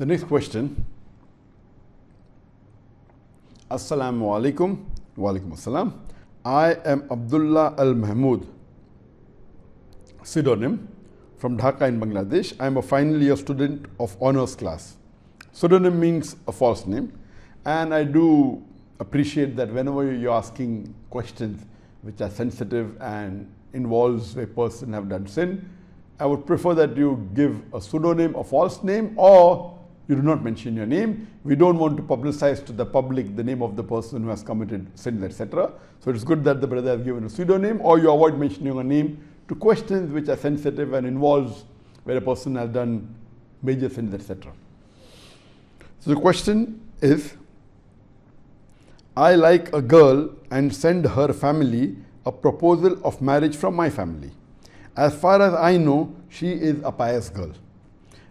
The next question. Assalamu alaikum. Wa alaikum assalam. I am Abdullah Al Mahmood, pseudonym, from Dhaka in Bangladesh. I am a final year student of honors class. Pseudonym means a false name, and I do appreciate that whenever you're asking questions which are sensitive and involves a person have done sin, I would prefer that you give a pseudonym, a false name, or you do not mention your name. We don't want to publicize to the public the name of the person who has committed sins, etc. So it's good that the brother has given a pseudonym, or you avoid mentioning a name to questions which are sensitive and involves where a person has done major sins, etc. So the question is, I like a girl and send her family a proposal of marriage from my family. As far as I know, she is a pious girl.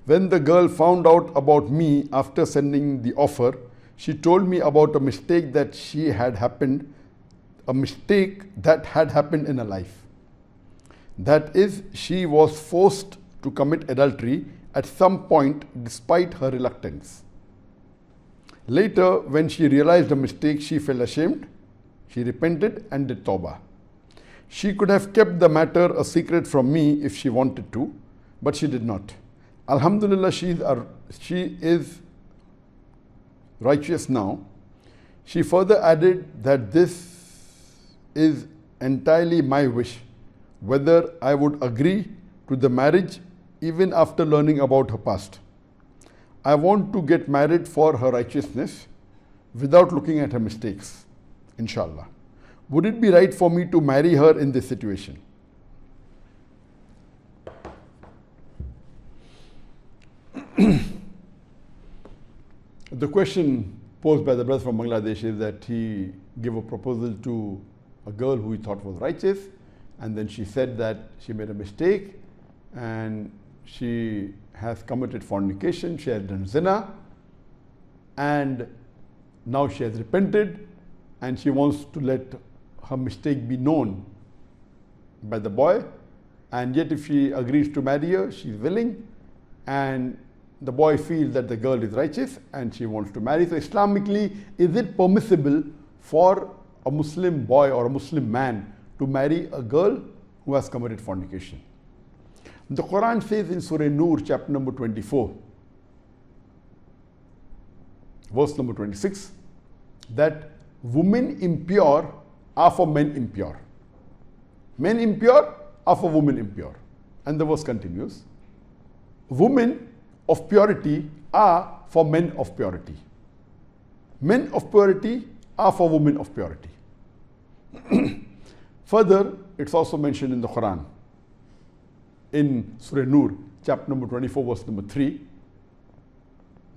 When the girl found out about me after sending the offer, she told me about a mistake that had happened in her life. That is, she was forced to commit adultery at some point despite her reluctance. Later, when she realized the mistake, she felt ashamed. She repented and did tawbah. She could have kept the matter a secret from me if she wanted to, but she did not. Alhamdulillah, she is righteous now. She further added that this is entirely my wish, whether I would agree to the marriage even after learning about her past. I want to get married for her righteousness without looking at her mistakes, inshallah. Would it be right for me to marry her in this situation? The question posed by the brother from Bangladesh is that he gave a proposal to a girl who he thought was righteous, and then she said that she made a mistake and she has committed fornication, she has done zina, and now she has repented and she wants to let her mistake be known by the boy, and yet if she agrees to marry her, she is willing, and the boy feels that the girl is righteous and she wants to marry. So Islamically, is it permissible for a Muslim boy or a Muslim man to marry a girl who has committed fornication? The Quran says in Surah Nur, chapter number 24, verse number 26, that women impure are for men impure. Men impure are for women impure. And the verse continues, women of purity are for men of purity. Men of purity are for women of purity. Further, it's also mentioned in the Quran, in Surah Nur, chapter number 24, verse number 3,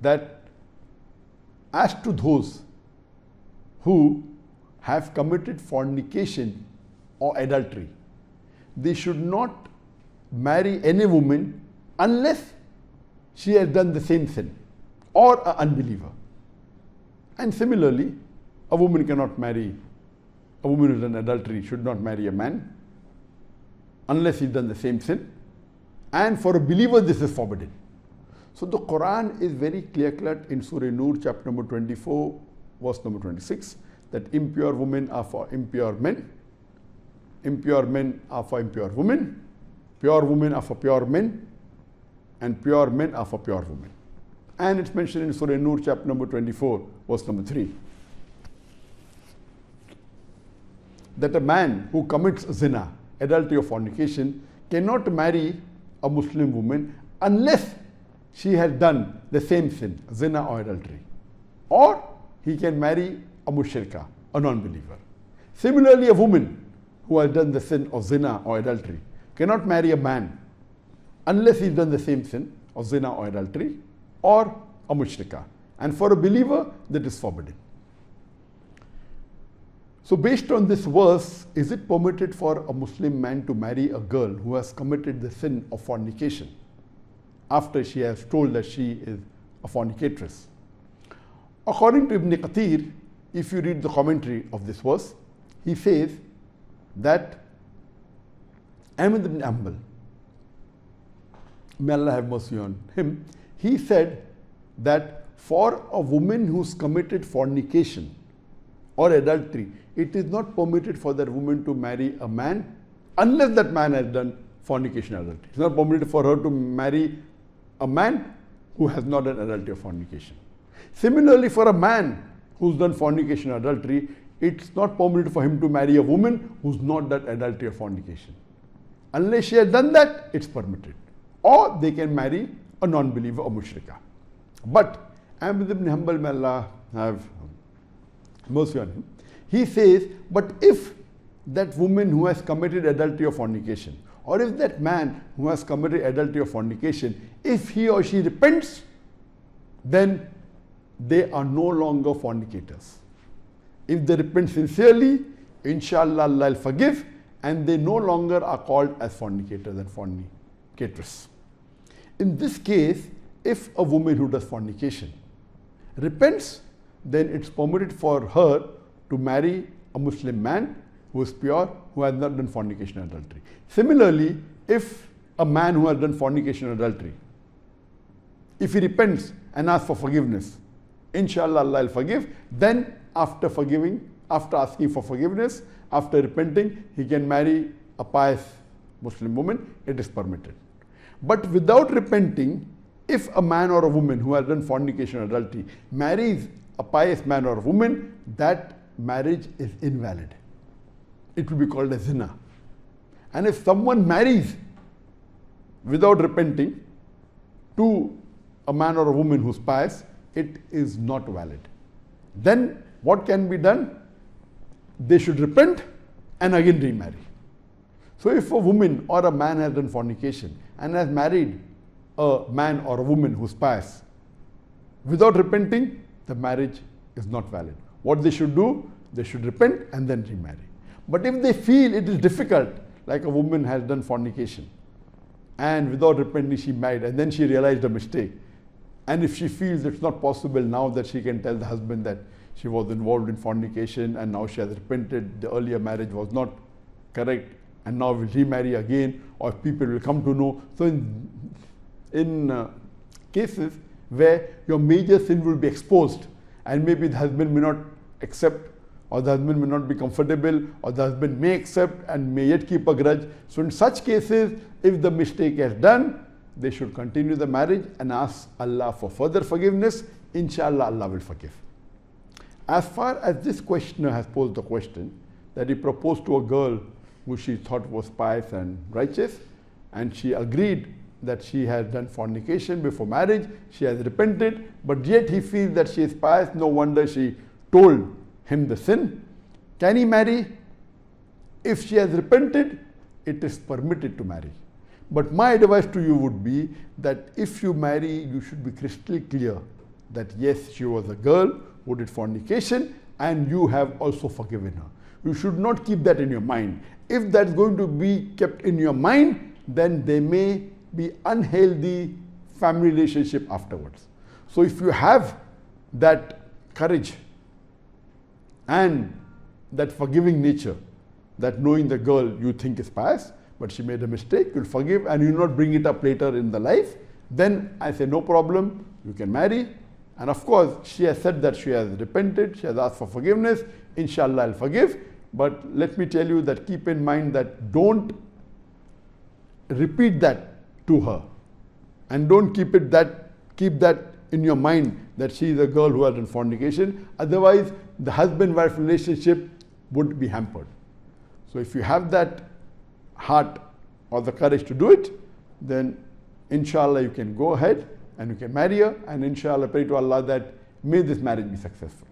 that as to those who have committed fornication or adultery, they should not marry any woman unless she has done the same sin or an unbeliever. And similarly, a woman cannot marry, a woman who has done adultery should not marry a man unless he's done the same sin. And for a believer, this is forbidden. So the Quran is very clear-cut in Surah Nur, chapter number 24, verse number 26, that impure women are for impure men are for impure women, pure women are for pure men, and pure men are for pure women. And it's mentioned in Surah Nur, chapter number 24, verse number 3, that a man who commits zina, adultery or fornication, cannot marry a Muslim woman unless she has done the same sin, zina or adultery. Or he can marry a mushrika, a non-believer. Similarly, a woman who has done the sin of zina or adultery cannot marry a man unless he's done the same sin of zina or adultery, or a mushrika. And for a believer, that is forbidden. So based on this verse, is it permitted for a Muslim man to marry a girl who has committed the sin of fornication after she has told that she is a fornicatress? According to Ibn Kathir, if you read the commentary of this verse, he says that Ahmad ibn Hanbal, may Allah have mercy on him, he said that for a woman who's committed fornication or adultery, it is not permitted for that woman to marry a man unless that man has done fornication or adultery. It's not permitted for her to marry a man who has not done adultery or fornication. Similarly, for a man who's done fornication or adultery, it's not permitted for him to marry a woman who's not done adultery or fornication. Unless she has done that, it's permitted. Or they can marry a non-believer or mushrika. But Ahmad ibn Hanbal, may Allah have mercy on him, he says, but if that woman who has committed adultery or fornication, or if that man who has committed adultery or fornication, if he or she repents, then they are no longer fornicators. If they repent sincerely, inshallah Allah will forgive, and they no longer are called as fornicators and fornicators. In this case, if a woman who does fornication repents, then it's permitted for her to marry a Muslim man who is pure, who has not done fornication and adultery. Similarly, if a man who has done fornication and adultery, if he repents and asks for forgiveness, inshallah Allah will forgive. Then after forgiving, after asking for forgiveness, after repenting, he can marry a pious Muslim woman. It is permitted. But without repenting, if a man or a woman who has done fornication or adultery marries a pious man or a woman, that marriage is invalid. It will be called a zina. And if someone marries without repenting to a man or a woman who's pious, it is not valid. Then what can be done? They should repent and again remarry. So if a woman or a man has done fornication and has married a man or a woman who's pious, without repenting, the marriage is not valid. What they should do? They should repent and then remarry. But if they feel it is difficult, like a woman has done fornication and without repenting she married and then she realized a mistake, and if she feels it's not possible now that she can tell the husband that she was involved in fornication and now she has repented, the earlier marriage was not correct and now will remarry again, or people will come to know. So in cases where your major sin will be exposed and maybe the husband may not accept, or the husband may not be comfortable, or the husband may accept and may yet keep a grudge. So in such cases, if the mistake is done, they should continue the marriage and ask Allah for further forgiveness. Inshallah, Allah will forgive. As far as this questioner has posed the question that he proposed to a girl who she thought was pious and righteous, and she agreed that she has done fornication before marriage, she has repented, but yet he feels that she is pious, no wonder she told him the sin. Can he marry? If she has repented, it is permitted to marry. But my advice to you would be that if you marry, you should be crystal clear that yes, she was a girl who did fornication and you have also forgiven her. You should not keep that in your mind. If that's going to be kept in your mind, then there may be unhealthy family relationship afterwards. So if you have that courage and that forgiving nature, that knowing the girl you think is pious, but she made a mistake, you'll forgive and you'll not bring it up later in the life, then I say no problem, you can marry. And of course, she has said that she has repented, she has asked for forgiveness, inshallah I'll forgive. But let me tell you that keep in mind that don't repeat that to her. And don't keep that in your mind that she is a girl who has done fornication. Otherwise, the husband-wife relationship would be hampered. So if you have that heart or the courage to do it, then inshallah you can go ahead and you can marry her, and inshallah pray to Allah that may this marriage be successful.